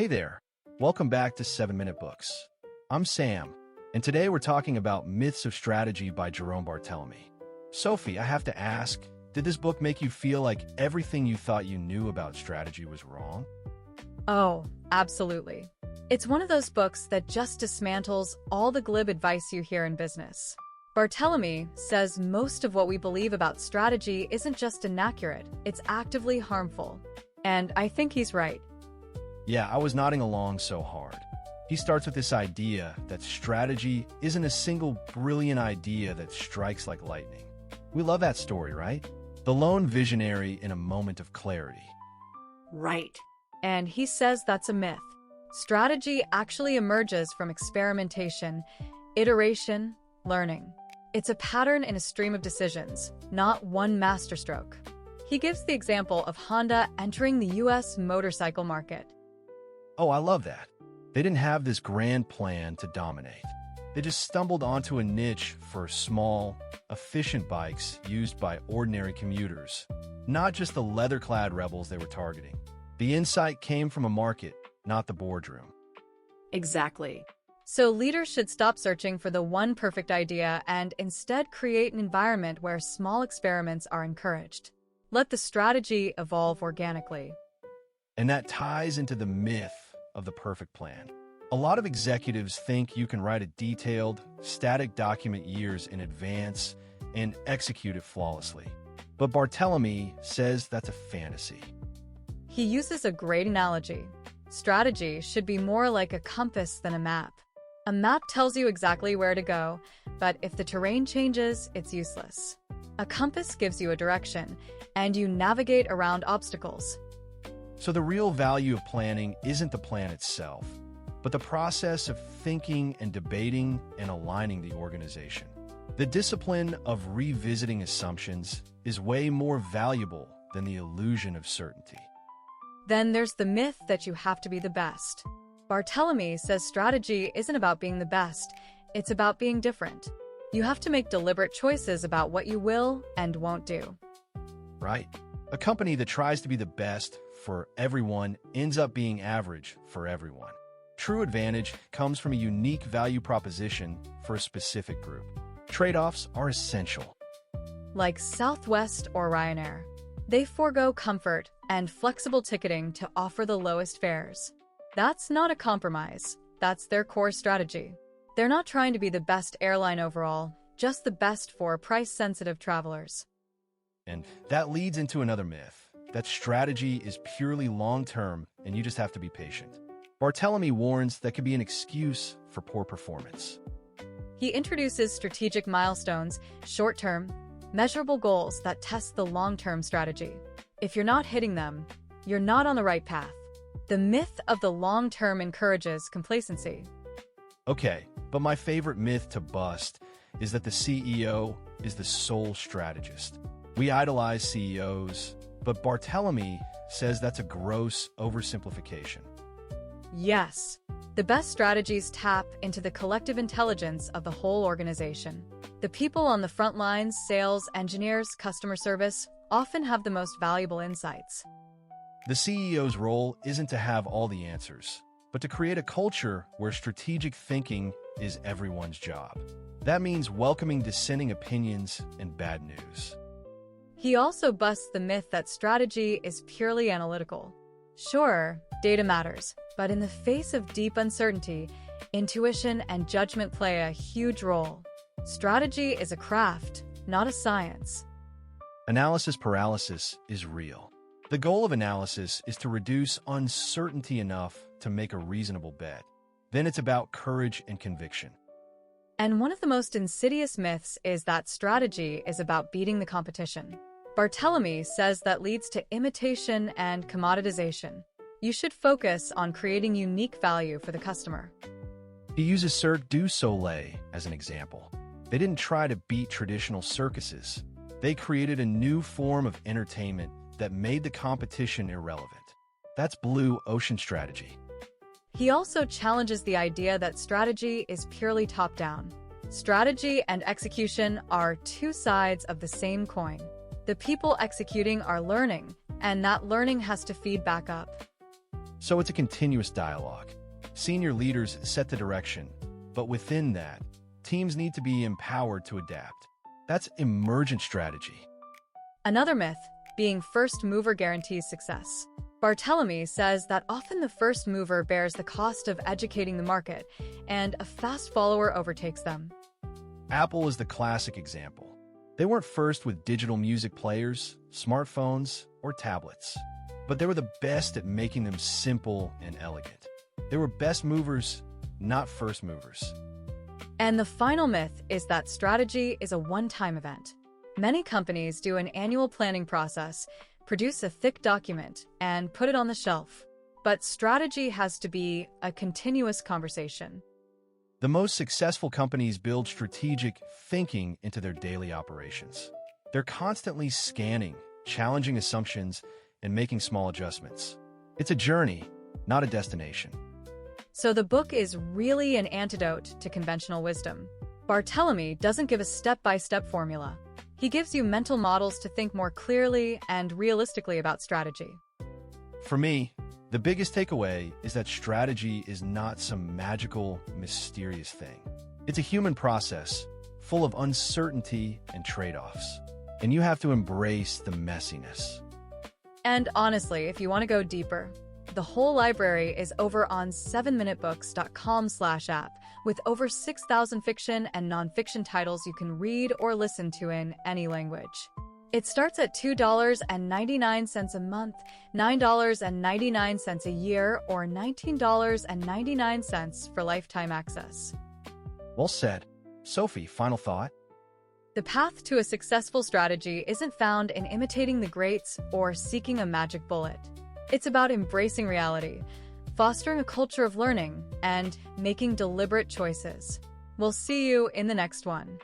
Hey there, welcome back to 7 Minute Books. I'm Sam, and today we're talking about Myths of Strategy by Jérôme Barthélemy. Sophie, I have to ask, did this book make you feel like everything you thought you knew about strategy was wrong? Oh, absolutely. It's one of those books that just dismantles all the glib advice you hear in business. Barthélemy says most of what we believe about strategy isn't just inaccurate, it's actively harmful. And I think he's right. Yeah, I was nodding along so hard. He starts with this idea that strategy isn't a single brilliant idea that strikes like lightning. We love that story, right? The lone visionary in a moment of clarity. Right. And he says that's a myth. Strategy actually emerges from experimentation, iteration, learning. It's a pattern in a stream of decisions, not one masterstroke. He gives the example of Honda entering the US motorcycle market. Oh, I love that. They didn't have this grand plan to dominate. They just stumbled onto a niche for small, efficient bikes used by ordinary commuters, not just the leather-clad rebels they were targeting. The insight came from a market, not the boardroom. Exactly. So leaders should stop searching for the one perfect idea and instead create an environment where small experiments are encouraged. Let the strategy evolve organically. And that ties into the myth of the perfect plan. A lot of executives think you can write a detailed, static document years in advance and execute it flawlessly. But Barthélemy says that's a fantasy. He uses a great analogy. Strategy should be more like a compass than a map. A map tells you exactly where to go, but if the terrain changes, it's useless. A compass gives you a direction, and you navigate around obstacles. So the real value of planning isn't the plan itself, but the process of thinking and debating and aligning the organization. The discipline of revisiting assumptions is way more valuable than the illusion of certainty. Then there's the myth that you have to be the best. Barthélemy says strategy isn't about being the best, it's about being different. You have to make deliberate choices about what you will and won't do. Right. A company that tries to be the best for everyone ends up being average for everyone. True advantage comes from a unique value proposition for a specific group. Trade-offs are essential. Like Southwest or Ryanair. They forego comfort and flexible ticketing to offer the lowest fares. That's not a compromise. That's their core strategy. They're not trying to be the best airline overall, just the best for price-sensitive travelers. And that leads into another myth, that strategy is purely long-term and you just have to be patient. Barthélemy warns that could be an excuse for poor performance. He introduces strategic milestones, short-term, measurable goals that test the long-term strategy. If you're not hitting them, you're not on the right path. The myth of the long term encourages complacency. Okay, but my favorite myth to bust is that the CEO is the sole strategist. We idolize CEOs, but Barthélemy says that's a gross oversimplification. Yes, the best strategies tap into the collective intelligence of the whole organization. The people on the front lines, sales, engineers, customer service, often have the most valuable insights. The CEO's role isn't to have all the answers, but to create a culture where strategic thinking is everyone's job. That means welcoming dissenting opinions and bad news. He also busts the myth that strategy is purely analytical. Sure, data matters, but in the face of deep uncertainty, intuition and judgment play a huge role. Strategy is a craft, not a science. Analysis paralysis is real. The goal of analysis is to reduce uncertainty enough to make a reasonable bet. Then it's about courage and conviction. And one of the most insidious myths is that strategy is about beating the competition. Barthélemy says that leads to imitation and commoditization. You should focus on creating unique value for the customer. He uses Cirque du Soleil as an example. They didn't try to beat traditional circuses. They created a new form of entertainment that made the competition irrelevant. That's blue ocean strategy. He also challenges the idea that strategy is purely top-down. Strategy and execution are two sides of the same coin. The people executing are learning, and that learning has to feed back up. So it's a continuous dialogue. Senior leaders set the direction, but within that, teams need to be empowered to adapt. That's emergent strategy. Another myth, being first mover guarantees success. Barthélemy says that often the first mover bears the cost of educating the market, and a fast follower overtakes them. Apple is the classic example. They weren't first with digital music players, smartphones, or tablets, but they were the best at making them simple and elegant. They were best movers, not first movers. And the final myth is that strategy is a one-time event. Many companies do an annual planning process, produce a thick document, and put it on the shelf. But strategy has to be a continuous conversation. The most successful companies build strategic thinking into their daily operations. They're constantly scanning, challenging assumptions, and making small adjustments. It's a journey, not a destination. So the book is really an antidote to conventional wisdom. Barthélemy doesn't give a step-by-step formula. He gives you mental models to think more clearly and realistically about strategy. For me, the biggest takeaway is that strategy is not some magical, mysterious thing. It's a human process, full of uncertainty and trade-offs. And you have to embrace the messiness. And honestly, if you want to go deeper, the whole library is over on 7minutebooks.com/app with over 6,000 fiction and nonfiction titles you can read or listen to in any language. It starts at $2.99 a month, $9.99 a year, or $19.99 for lifetime access. Well said. Sophie, final thought? The path to a successful strategy isn't found in imitating the greats or seeking a magic bullet. It's about embracing reality, fostering a culture of learning, and making deliberate choices. We'll see you in the next one.